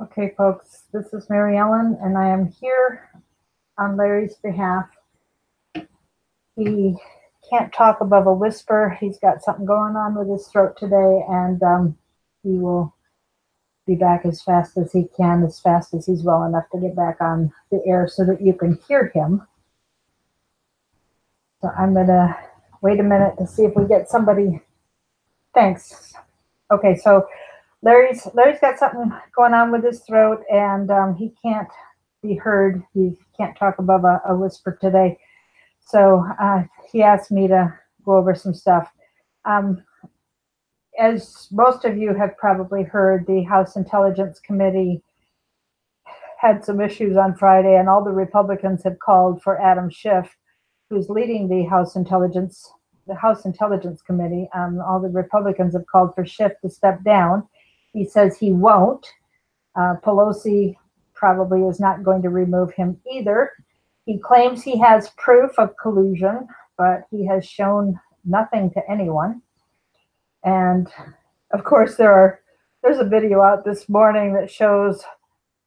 Okay, folks, this is Mary Ellen, and I am here on Larry's behalf. He can't talk above a whisper. He's got something going on with his throat today, and he will be back as fast as he can, as fast as he's well enough to get back on the air so that you can hear him. So I'm going to wait a minute to see if we get somebody. Thanks. Okay, so Larry's got something going on with his throat, and he can't be heard. He can't talk above a whisper today. So he asked me to go over some stuff. As most of you have probably heard, the House Intelligence Committee had some issues on Friday, and all the Republicans have called for Adam Schiff, who's leading the House Intelligence Committee. All the Republicans have called for Schiff to step down. He says he won't. Pelosi probably is not going to remove him either. He claims he has proof of collusion, but he has shown nothing to anyone. And of course, there's a video out this morning that shows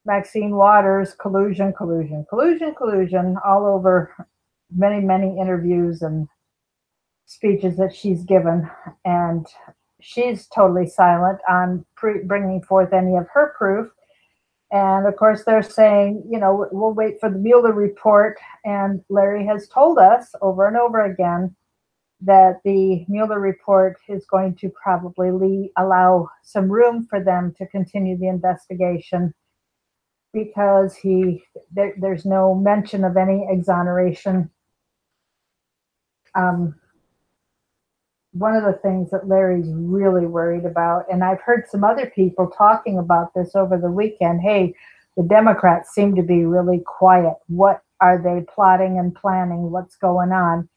Maxine Waters collusion all over many interviews and speeches that she's given. And she's totally silent on bringing forth any of her proof. And of course, they're saying, we'll wait for the Mueller report. And Larry has told us over and over again that the Mueller report is going to probably allow some room for them to continue the investigation, because there's no mention of any exoneration. One of the things that Larry's really worried about, and I've heard some other people talking about this over the weekend, hey, the Democrats seem to be really quiet. What are they plotting and planning? What's going on?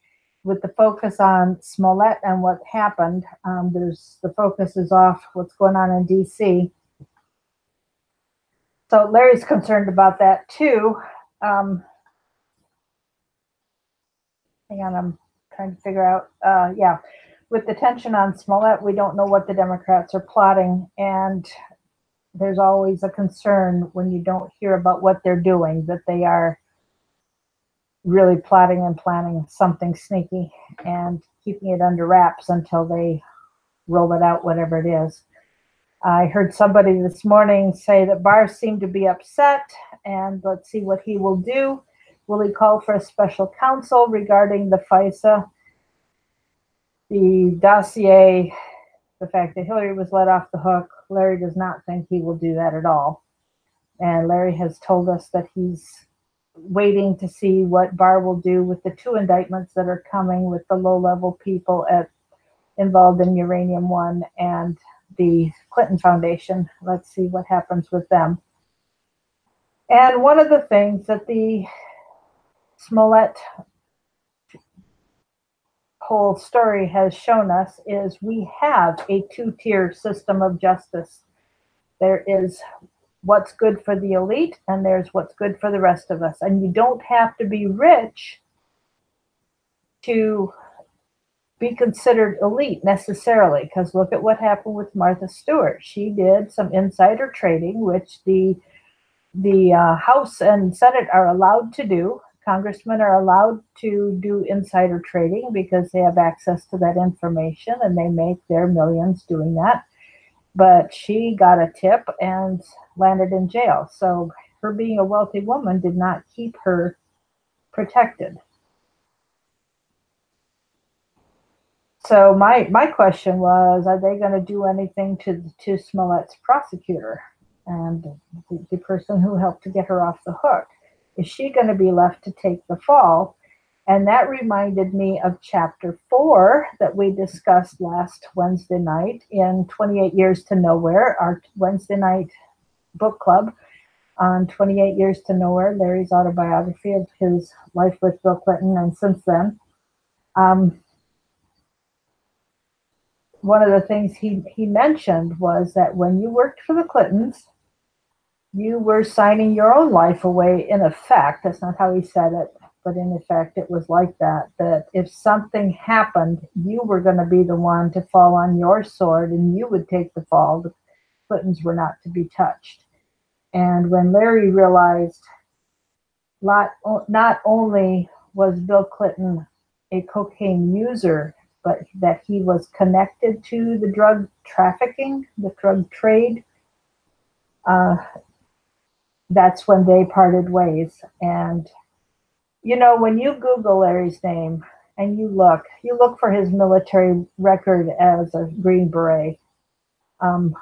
With the focus on Smollett and what happened, the focus is off what's going on in D.C. So Larry's concerned about that too. Hang on, I'm trying to figure out, with the tension on Smollett, we don't know what the Democrats are plotting, and there's always a concern when you don't hear about what they're doing, that they are really plotting and planning something sneaky and keeping it under wraps until they roll it out, whatever it is. I heard somebody this morning say that Barr seemed to be upset, and let's see what he will do. Will he call for a special counsel regarding the FISA, the dossier, the fact that Hillary was let off the hook? Larry does not think he will do that at all. And Larry has told us that he's waiting to see what Barr will do with the 2 indictments that are coming with the low-level people involved in Uranium One and the Clinton Foundation. Let's see what happens with them. And one of the things that the Smollett whole story has shown us is we have a 2-tier system of justice. There is what's good for the elite, and there's what's good for the rest of us. And you don't have to be rich to be considered elite necessarily, because look at what happened with Martha Stewart. She did some insider trading, which the House and Senate are allowed to do. Congressmen are allowed to do insider trading because they have access to that information, and they make their millions doing that. But she got a tip and landed in jail. So her being a wealthy woman did not keep her protected. So my question was, are they going to do anything to Smollett's prosecutor and the person who helped to get her off the hook? Is she going to be left to take the fall? And that reminded me of chapter 4 that we discussed last Wednesday night in 28 Years to Nowhere, our Wednesday night book club on 28 Years to Nowhere, Larry's autobiography of his life with Bill Clinton. And since then, one of the things he mentioned was that when you worked for the Clintons, you were signing your own life away, in effect. That's not how he said it, but in effect it was like that if something happened, you were going to be the one to fall on your sword and you would take the fall. The Clintons were not to be touched. And when Larry realized not only was Bill Clinton a cocaine user, but that he was connected to the drug trafficking, the drug trade, uh, that's when they parted ways. And when you Google Larry's name and you look for his military record as a Green Beret. Um,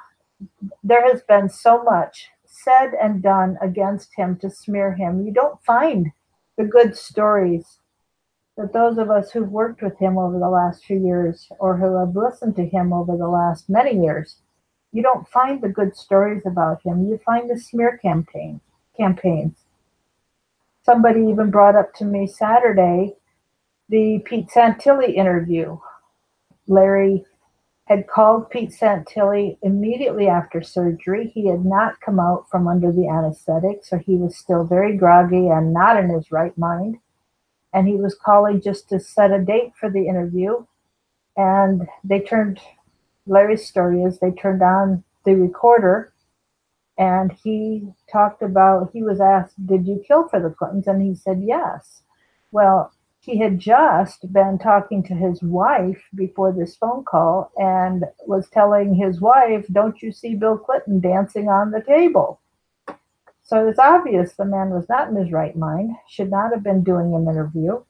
there has been so much said and done against him to smear him. You don't find the good stories that those of us who've worked with him over the last few years or who have listened to him over the last many years, you don't find the good stories about him. You find the smear campaigns. Somebody even brought up to me Saturday the Pete Santilli interview. Larry had called Pete Santilli immediately after surgery. He had not come out from under the anesthetic, so he was still very groggy and not in his right mind. And he was calling just to set a date for the interview. And Larry's story is they turned on the recorder and he was asked, "Did you kill for the Clintons?" And he said, "Yes." Well, he had just been talking to his wife before this phone call and was telling his wife, "Don't you see Bill Clinton dancing on the table?" So it's obvious the man was not in his right mind, should not have been doing an interview.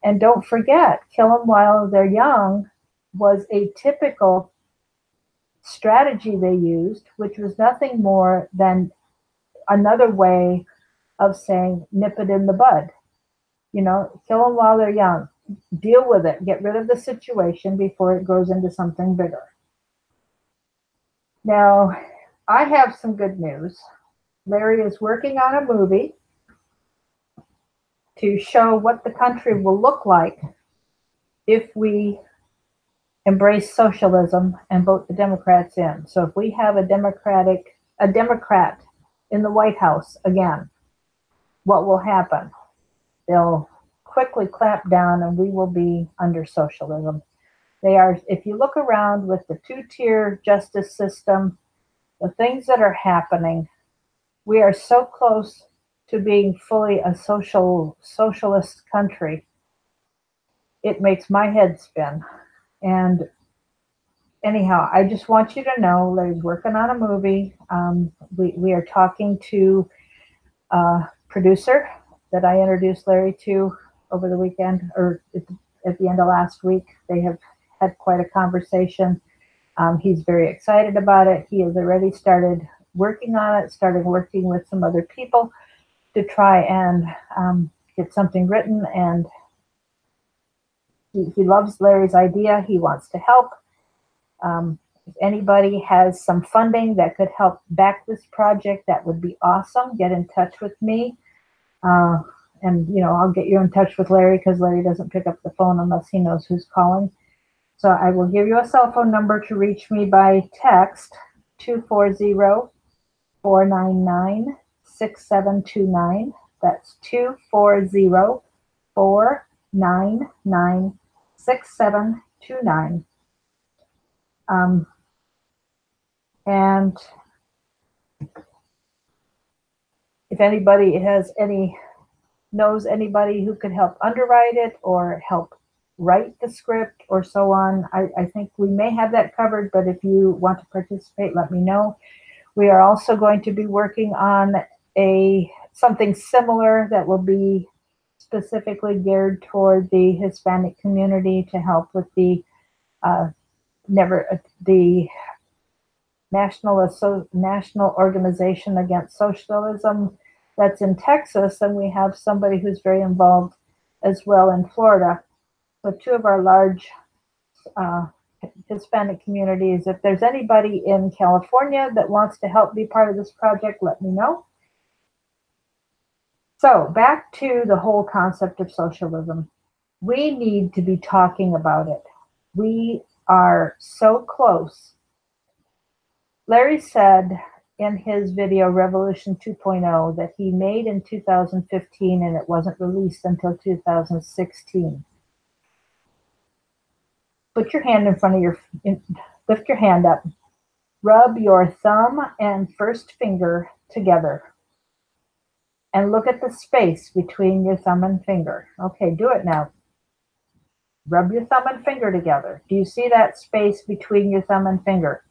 And don't forget, kill them while they're young was a typical strategy they used, which was nothing more than another way of saying nip it in the bud. Kill them while they're young. Deal with it. Get rid of the situation before it grows into something bigger. Now, I have some good news. Larry is working on a movie to show what the country will look like if we embrace socialism and vote the Democrats in. So if we have a Democrat in the White House again, what will happen? They'll quickly clamp down and we will be under socialism. If you look around with the two-tier justice system, the things that are happening, we are so close to being fully a socialist country. It makes my head spin. And anyhow, I just want you to know Larry's working on a movie. We are talking to a producer that I introduced Larry to over the weekend or at the end of last week. They have had quite a conversation. He's very excited about it. He has already started working on it, started working with some other people to try and get something written. And he loves Larry's idea. He wants to help. If anybody has some funding that could help back this project, that would be awesome. Get in touch with me. And I'll get you in touch with Larry because Larry doesn't pick up the phone unless he knows who's calling. So I will give you a cell phone number to reach me by text, 240-499-6729. That's 240-499-6729. And if anybody knows anybody who could help underwrite it or help write the script or so on, I think we may have that covered, but if you want to participate, let me know. We are also going to be working on something similar that will be specifically geared toward the Hispanic community to help with the National Organization Against Socialism that's in Texas, and we have somebody who's very involved as well in Florida. So two of our large Hispanic communities. If there's anybody in California that wants to help be part of this project, let me know. So back to the whole concept of socialism. We need to be talking about it. We are so close. Larry said in his video Revolution 2.0 that he made in 2015 and it wasn't released until 2016. Put your hand in front of lift your hand up. Rub your thumb and first finger together and look at the space between your thumb and finger. Okay, do it now. Rub your thumb and finger together. Do you see that space between your thumb and finger?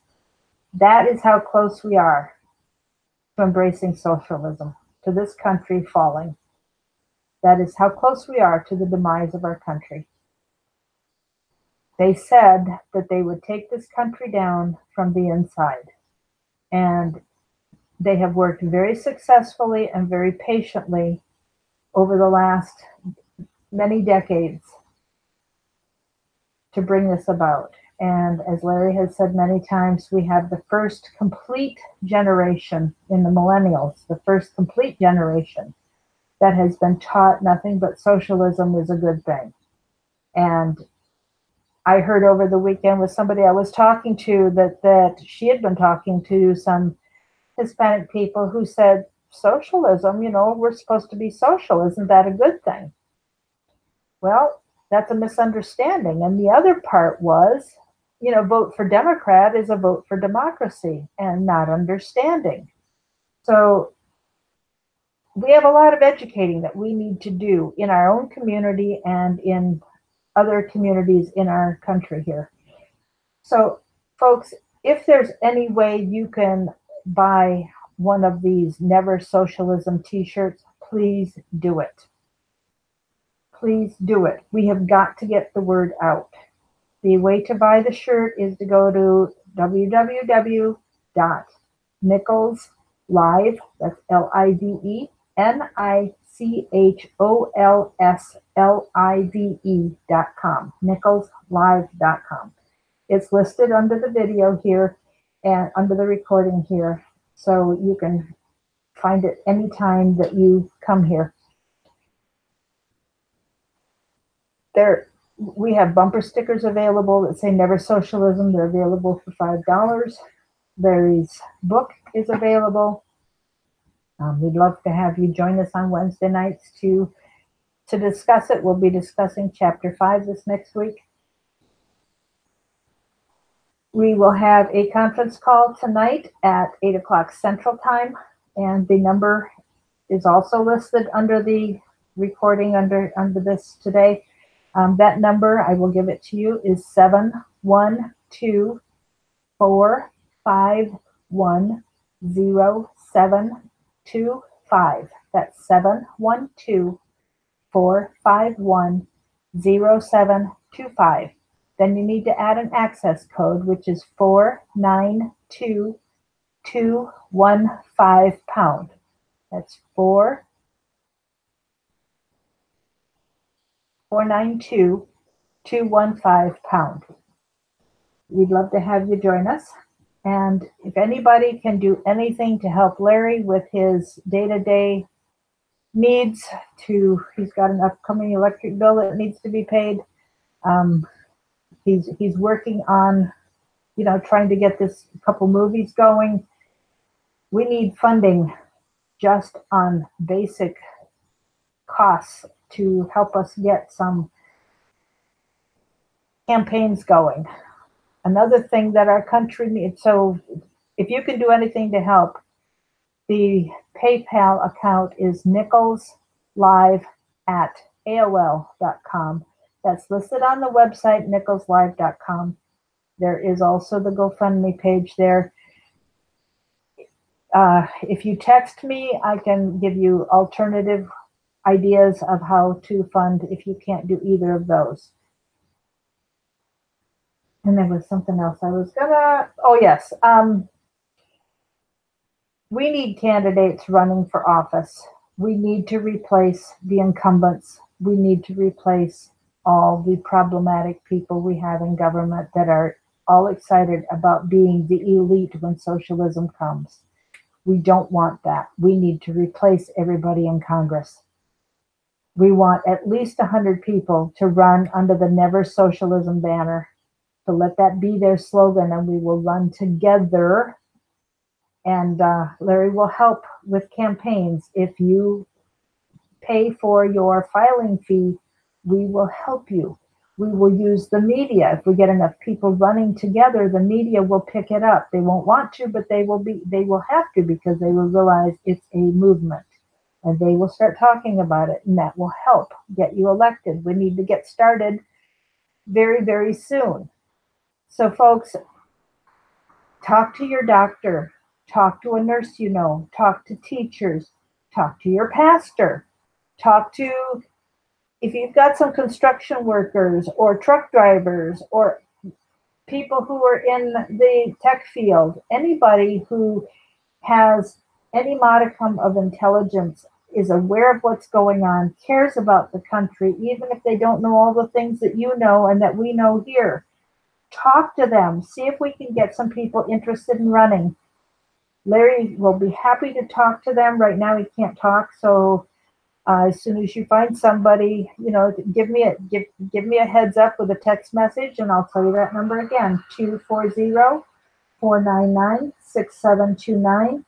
That is how close we are to embracing socialism, to this country falling. That is how close we are to the demise of our country. They said that they would take this country down from the inside. And they have worked very successfully and very patiently over the last many decades to bring this about. And as Larry has said many times, we have the first complete generation in the millennials, the first complete generation that has been taught nothing but socialism is a good thing. And I heard over the weekend with somebody I was talking to that she had been talking to some Hispanic people who said, socialism, we're supposed to be social. Isn't that a good thing? Well, that's a misunderstanding. And the other part was, vote for Democrat is a vote for democracy and not understanding. So we have a lot of educating that we need to do in our own community and in other communities in our country here. So, folks, if there's any way you can buy one of these Never Socialism t-shirts, please do it. Please do it. We have got to get the word out. The way to buy the shirt is to go to www.nicholslive, that's LIVE, nicholslive.com. It's listed under the video here and under the recording here, so you can find it anytime that you come here. We have bumper stickers available that say Never Socialism. They're available for $5. Larry's book is available. We'd love to have you join us on Wednesday nights to discuss it. We'll be discussing Chapter 5 this next week. We will have a conference call tonight at 8 o'clock Central Time, and the number is also listed under the recording under this today. That number, I will give it to you, is 712-451-0725. That's 712-451-0725. Then you need to add an access code, which is 492215 #. That's 492-215 #. We'd love to have you join us. And if anybody can do anything to help Larry with his day-to-day needs, he's got an upcoming electric bill that needs to be paid. He's working on, trying to get this couple movies going. We need funding just on basic costs to help us get some campaigns going. Another thing that our country needs, so if you can do anything to help, the PayPal account is nicholslive@aol.com. That's listed on the website, nicholslive.com. There is also the GoFundMe page there. If you text me, I can give you alternative ideas of how to fund if you can't do either of those. And there was something else I was oh yes. We need candidates running for office. We need to replace the incumbents. We need to replace all the problematic people we have in government that are all excited about being the elite when socialism comes. We don't want that. We need to replace everybody in Congress. We want at least 100 people to run under the Never Socialism banner, to let that be their slogan, and we will run together. And Larry will help with campaigns. If you pay for your filing fee, we will help you. We will use the media. If we get enough people running together, the media will pick it up. They won't want to, but they will have to, because they will realize it's a movement, and they will start talking about it, and that will help get you elected. We need to get started very, very soon. So folks, talk to your doctor, talk to a nurse you know, talk to teachers, talk to your pastor, talk to, if you've got some construction workers or truck drivers or people who are in the tech field, anybody who has any modicum of intelligence, is aware of what's going on, cares about the country, even if they don't know all the things that you know and that we know here. Talk to them. See if we can get some people interested in running. Larry will be happy to talk to them. Right now he can't talk, so as soon as you find somebody, give me a heads up with a text message, and I'll tell you that number again: 240-499-6729.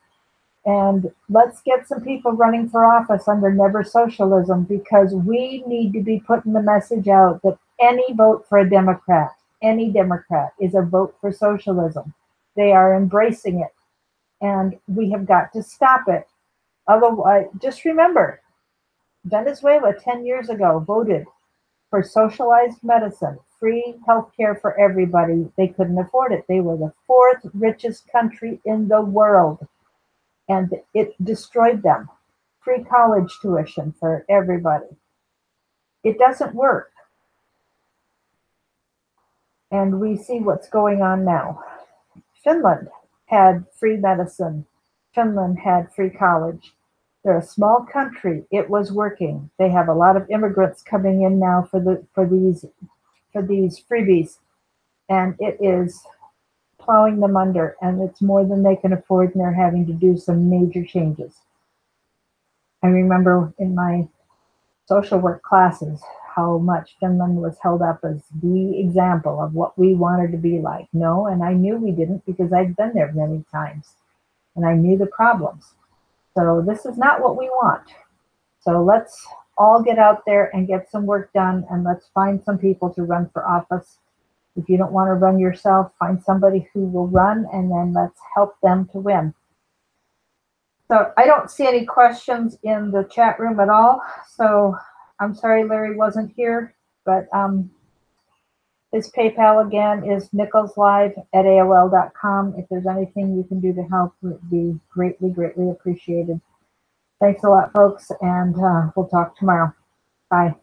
And let's get some people running for office under Never Socialism, because we need to be putting the message out that any vote for a Democrat, any Democrat, is a vote for socialism. They are embracing it, and we have got to stop it. Otherwise, just remember, Venezuela 10 years ago voted for socialized medicine, free health care for everybody. They couldn't afford it. They were the fourth richest country in the world, and it destroyed them. Free college tuition for everybody. It doesn't work. And we see what's going on now. Finland had free medicine. Finland had free college. They're a small country. It was working. They have a lot of immigrants coming in now for these freebies, and it is plowing them under, and it's more than they can afford, and they're having to do some major changes. I remember in my social work classes how much Finland was held up as the example of what we wanted to be like. No, and I knew we didn't, because I'd been there many times, and I knew the problems. So this is not what we want. So let's all get out there and get some work done, and let's find some people to run for office. If you don't want to run yourself, find somebody who will run, and then let's help them to win. So I don't see any questions in the chat room at all. So I'm sorry Larry wasn't here, but his PayPal again is nicholslive@aol.com. If there's anything you can do to help, it would be greatly, greatly appreciated. Thanks a lot, folks, and we'll talk tomorrow. Bye.